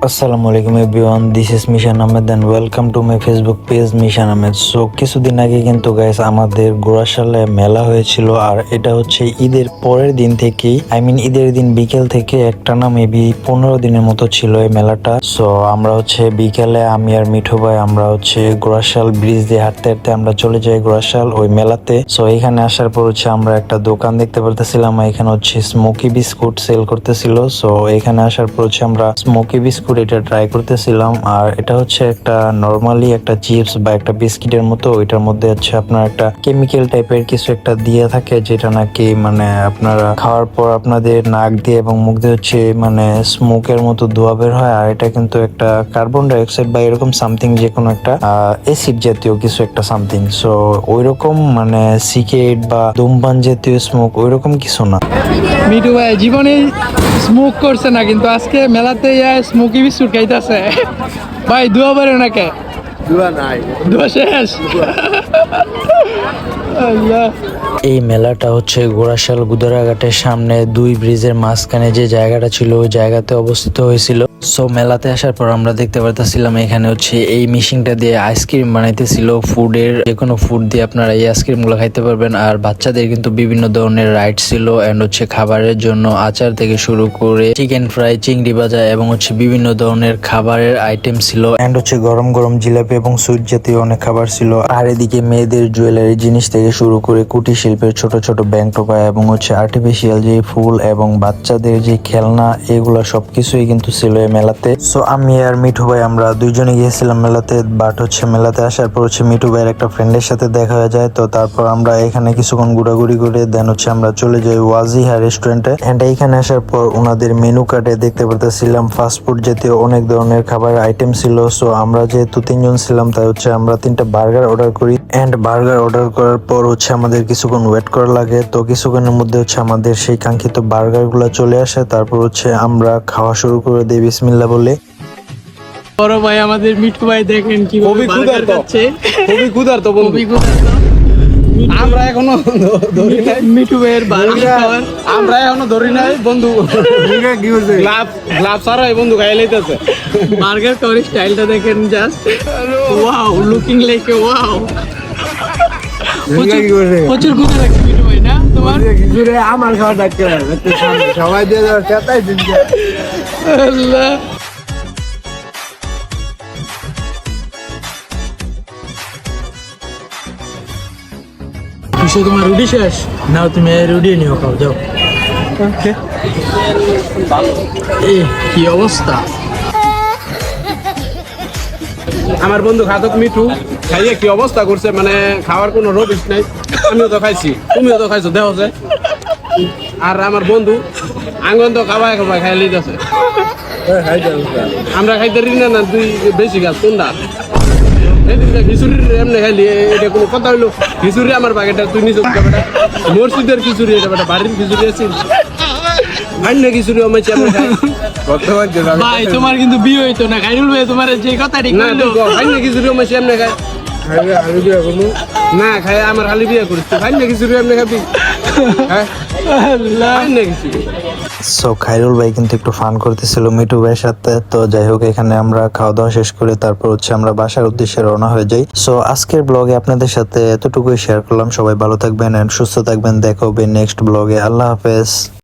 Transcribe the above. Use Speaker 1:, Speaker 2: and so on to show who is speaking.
Speaker 1: আসসালামু আলাইকুম everyone, this is Mishan Ahmed and welcome to my Facebook page Mishan Ahmed. So কিছুদিন আগে কিন্তু গাইস আমাদের গোড়াশালে মেলা হয়েছিল, আর এটা হচ্ছে ঈদের পরের দিন থেকেই, ঈদের দিন বিকেল থেকে একটানা মেবি 15 দিনের মতো ছিল এই মেলাটা। সো আমরা হচ্ছে বিকেলে আমি আর মিঠু ভাই আমরা হচ্ছে গোড়াশাল ব্রিজ দিয়ে হাঁটতে হাঁটতে আমরা চলে যাই গোড়াশাল ওই মেলাতে। সো এখানে আসার পর হচ্ছে আমরা একটা দোকান দেখতে পারতেছিলাম, এখানে হচ্ছে স্মোকি বিস্কুট সেল করতেছিল। সো এখানে আসার পর হচ্ছে আমরা স্মোকি বিস্কুট এটা ট্রাই করতেছিলাম, আর এটা হচ্ছে একটা নরমালি একটা চিপস বা একটা বিস্কিটের মতো, ওইটার মধ্যে হচ্ছে আপনার একটা কেমিক্যাল টাইপের কিছু একটা দিয়ে থাকে, যেটা নাকি আপনারা খাওয়ার পর আপনাদের নাক দিয়ে এবং মুখ দিয়ে হচ্ছে স্মোকের মতো ধোঁয়া বের হয়। আর এটা কিন্তু একটা কার্বন ডাই অক্সাইড বা এরকম সামথিং, যে কোনো একটা অ্যাসিড জাতীয় কিছু একটা সামথিং। সো ওইরকম সিগারেট বা ধূমপান জাতীয় স্মোক ওইরকম কিছু না।
Speaker 2: মিঠু ভাই জীবনে স্মোক করছে না, কিন্তু আজকে মেলাতে স্মোকি বিস্কুট খাইতেছে। ভাই দুয়া পারে না কে? দুয়া নাই, দুয়া শেষ। আল্লাহ।
Speaker 1: এই মেলাটা হচ্ছে গোড়াশাল গুদারাঘাটের সামনে দুই ব্রিজের মাঝখানে যে জায়গাটা ছিল ওই জায়গাতে অবস্থিত হয়েছিল। সো মেলাতে আসার পর আমরা দেখতে পারতেছিলাম এখানে হচ্ছে এই মেশিনটা দিয়ে আইসক্রিম বানাইতেছিল, ফুডের যে কোনো ফুড দিয়ে আপনারা এই আইসক্রিম গুলো খাইতে পারবেন। আর বাচ্চাদের কিন্তু বিভিন্ন ধরনের রাইড ছিল, এন্ড হচ্ছে খাবারের জন্য আচার থেকে শুরু করে চিকেন ফ্রাই, চিংড়ি ভাজা এবং হচ্ছে বিভিন্ন ধরনের খাবারের আইটেম ছিল, এন্ড হচ্ছে গরম গরম জিলাপি এবং সুইট জাতীয় অনেক খাবার ছিল। আর এদিকে মেয়েদের জুয়েলারি জিনিস থেকে শুরু করে কুটির শিল্পের ছোট ছোট ব্যাংক টোকা এবং হচ্ছে আর্টিফিশিয়াল যে ফুল এবং বাচ্চাদের যে খেলনা, এগুলা সবকিছুই কিন্তু ছিল এই মেলাতে। সো আমি আর মিঠু ভাই আমরা দুইজনে গিয়েছিলাম মেলাতে, বাট হচ্ছে মেলাতে আসার পর হচ্ছে মিঠু ভাইয়ের একটা ফ্রেন্ডের সাথে দেখা হয়ে যায়। তো তারপর আমরা এখানে কিছুক্ষণ ঘোরাঘুরি করে দেন হচ্ছে আমরা চলে যাই ওয়াজিহা রেস্টুরেন্টে। এন্ড এইখানে আসার পর ওনাদের মেনু কার্ডে দেখতে পারতেছিলাম ফাস্টফুড জাতীয় অনেক ধরনের খাবারের আইটেম ছিল। সো আমরা যেহেতু তিনজন ছিলাম তাই হচ্ছে আমরা 3টা বার্গার অর্ডার করি, এন্ড বার্গার অর্ডার করার পর হচ্ছে আমাদের কিছুক্ষণ ওয়েট করা লাগে। তো কিছুক্ষণের মধ্যে হচ্ছে আমাদের সেই কাঙ্ক্ষিত বার্গার গুলা চলে আসে। তারপর হচ্ছে আমরা খাওয়া শুরু করে দিই বিসমিল্লাহ বলে।
Speaker 2: বড় ভাই আমাদের মিঠু ভাই দেখেন কিভাবে বার্গার খাচ্ছে।
Speaker 3: খুবই ক্ষুধার্ত বন্ধু। আমরা এখনো ধরি নাই
Speaker 2: মিঠু ভাইয়ের বার্গার খাওয়ার,
Speaker 3: আমরা এখনো ধরি নাই বন্ধু। গ্লাভ ছাড়াই বন্ধু খাই লাইতেছে।
Speaker 2: বার্গার খাওয়ার স্টাইলটা দেখেন, just wow, looking like a wow. প্রচুর ক্ষুধা লাগছে মিঠু ভাই, না তোমার?
Speaker 3: আমার খাওয়া ডাক্তার সবাই দিয়ে চেতাই দিন।
Speaker 2: আল্লাহ। কিসে তোমার রুটি শেষ? নাও তুমি রুটি নিও, খাও যাও। এই কি অবস্থা!
Speaker 3: আমার বন্ধু খাতক মিঠু খাইয়ে কি অবস্থা করছে, খাওয়ার কোনো রবিশ নাই। আমিও তো খাইছি, তুমিও তো খাইছো, দেহ যে। আর আমার বন্ধু আঙ্গন তো খাওয়াই খাই লিতেছে। আমরা খাইতে রি না তুই বেশি গাছ কোনটা খিচুড়ির এমনি খাইলি, এটা কোনো কথা হইলো? খিচুড়ি আমার বাগেটা তুই নিচ মসজিদের খিচুড়ি, এটা বেটা বাড়ির খিচুড়ি আছে খিচুড়ি আমাইছি আমরা খাই।
Speaker 2: ভাই তোমার কিন্তু বিয়ে হইতো না, খাইরুল ভাই তোমার যে কথাটি কইলো।
Speaker 3: খিচুড়ি আমাইছি এমনি খাই না, খাই আমার হালি বিয়ে করিস খাই না খিচুড়ি এমনি খাবি।
Speaker 1: সো খাইরুল ভাই কিন্তু একটু ফান করতেছিল মিঠু ভাইয়ের সাথে। তো যাই হোক, এখানে আমরা খাওয়া দাওয়া শেষ করে তারপর হচ্ছে আমরা বাসার উদ্দেশ্যে রওনা হয়ে যাই। সো আজকের ব্লগে আপনাদের সাথে এতটুকুই শেয়ার করলাম। সবাই ভালো থাকবেন এন্ড সুস্থ থাকবেন, দেখা হবে নেক্সট ব্লগে। আল্লাহ হাফেজ।